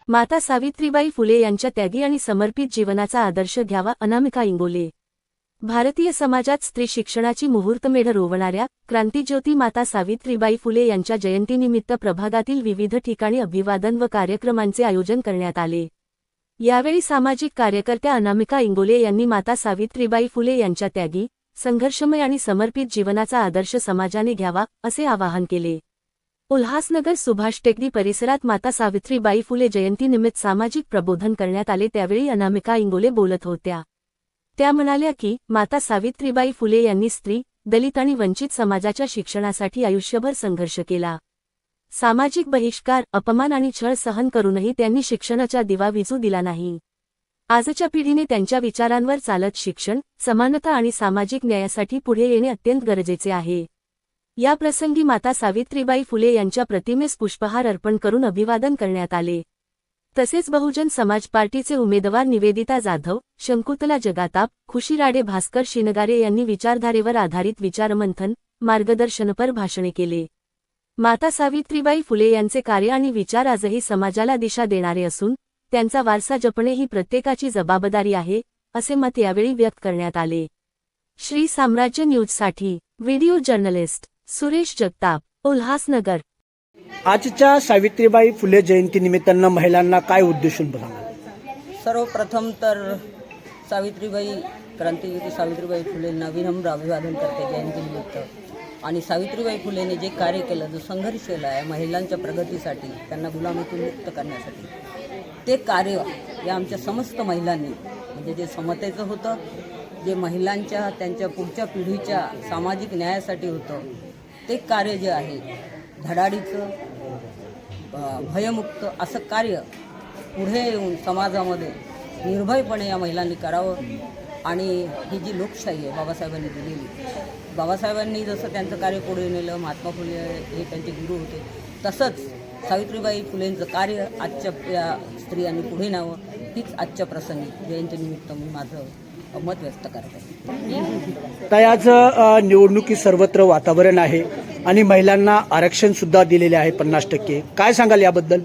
माता सावित्रीबाई फुले यांच्या त्यागी आणि समर्पित जीवनाचा आदर्श घ्यावा. अनामिका इंगोले. भारतीय समाजात स्त्री शिक्षणाची मुहूर्तमेढ रोवणाऱ्या क्रांतिज्योती माता सावित्रीबाई फुले यांच्या जयंतीनिमित्त प्रभागातील विविध ठिकाणी अभिवादन व कार्यक्रमांचे आयोजन करण्यात आले. यावेळी सामाजिक कार्यकर्त्या अनामिका इंगोले यांनी माता सावित्रीबाई फुले यांच्या त्यागी, संघर्षमय आणि समर्पित जीवनाचा आदर्श समाजाने घ्यावा, असे आवाहन केले. उल्हासनगर सुभाष टेकडी परिसरात माता सावित्रीबाई फुले जयंतीनिमित्त सामाजिक प्रबोधन करण्यात आले. त्यावेळी अनामिका इंगोले बोलत होत्या. त्या म्हणाल्या की माता सावित्रीबाई फुले यांनी स्त्री, दलित आणि वंचित समाजाच्या शिक्षणासाठी आयुष्यभर संघर्ष केला. सामाजिक बहिष्कार, अपमान आणि छळ सहन करूनही त्यांनी शिक्षणाचा दिवा विझू दिला नाही. आजच्या पिढीने त्यांच्या विचारांवर चालत शिक्षण, समानता आणि सामाजिक न्यायासाठी पुढे येणे अत्यंत गरजेचे आहे. या प्रसंगी माता सावित्रीबाई फुले यांच्या प्रतिमेस पुष्पहार अर्पण करून अभिवादन करण्यात आले. तसेच बहुजन समाज पार्टीचे उमेदवार निवेदिता जाधव, शंकुतला जगाताप, खुशी राडे, भास्कर शिनगारे यांनी विचारधारेवर आधारित विचारमंथन, मार्गदर्शनपर भाषणे केले. माता सावित्रीबाई फुले यांचे कार्य आणि विचार आजही समाजाला दिशा देणारे असून त्यांचा वारसा जपणे ही प्रत्येकाची जबाबदारी आहे, असे मत यावेळी व्यक्त करण्यात आले. श्री साम्राज्य न्यूजसाठी व्हिडिओ जर्नलिस्ट सुरेश जगताप, उल्हासनगर. आजच्या सावित्रीबाई फुले जयंतीनिमित्तानं महिलांना काय उद्देशून बोलावं? सर्वप्रथम तर सावित्रीबाई क्रांतिज्योती सावित्रीबाई फुलेंना विनम्र अभिवादन करते जयंतीनिमित्त. आणि सावित्रीबाई फुलेने जे कार्य केलं, जो संघर्ष केला आहे महिलांच्या प्रगतीसाठी, त्यांना गुलामीतून मुक्त करण्यासाठी, ते कार्य या आमच्या समस्त महिलांनी, म्हणजे जे समतेचं होतं, जे महिलांच्या त्यांच्या पुढच्या पिढीच्या सामाजिक न्यायासाठी होतं, ते कार्य जे आहे धडाडीचं, भयमुक्त असं कार्य पुढे येऊन समाजामध्ये निर्भयपणे या महिलांनी करावं. आणि ही जी लोकशाही आहे बाबासाहेबांनी दिलेली, बाबासाहेबांनी जसं त्यांचं कार्य पुढे नेलं, महात्मा फुले हे त्यांचे गुरु होते, तसंच सावित्रीबाई फुलेंचं कार्य आजच्या या स्त्रियांनी पुढे न्यावं, हीच आजच्या प्रसंगी जयंतीनिमित्त मी माझं मत व्यक्त करते. तर आज निवडणुकी सर्वत्र वातावरण आहे आणि महिलांना आरक्षण सुद्धा दिलेले आहे 50%. काय सांगाल याबद्दल?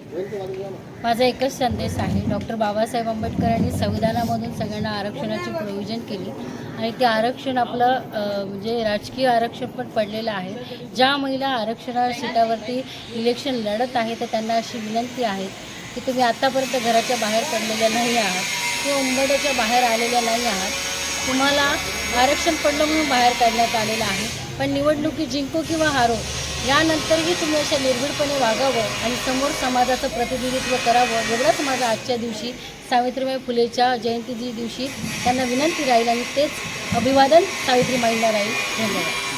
माझा एकच संदेश आहे, डॉक्टर बाबासाहेब आंबेडकरांनी संविधानामधून सगळ्यांना आरक्षणाची प्रोव्हिजन केली आणि ते आरक्षण आपलं म्हणजे राजकीय आरक्षण पण पडलेलं आहे. ज्या महिला आरक्षणा सीटावरती इलेक्शन लढत आहे तर त्यांना अशी विनंती आहे की तुम्ही आतापर्यंत घराच्या बाहेर पडलेल्या नाही आहात किंवा उंबरठ्याच्या बाहेर आलेल्या नाही आहात. तुम्हाला आरक्षण पडलं म्हणून बाहेर काढण्यात आलेलं आहे, पण निवडणुकी जिंको किंवा हारो, यानंतरही तुम्ही अशा निर्भीडपणे वागावं आणि समोर समाजाचं प्रतिनिधित्व करावं, एवढंच माझं आजच्या दिवशी सावित्रीबाई फुलेच्या जयंती दिवशी त्यांना विनंती राहील आणि तेच अभिवादन सावित्रीबाईंना राहील. धन्यवाद.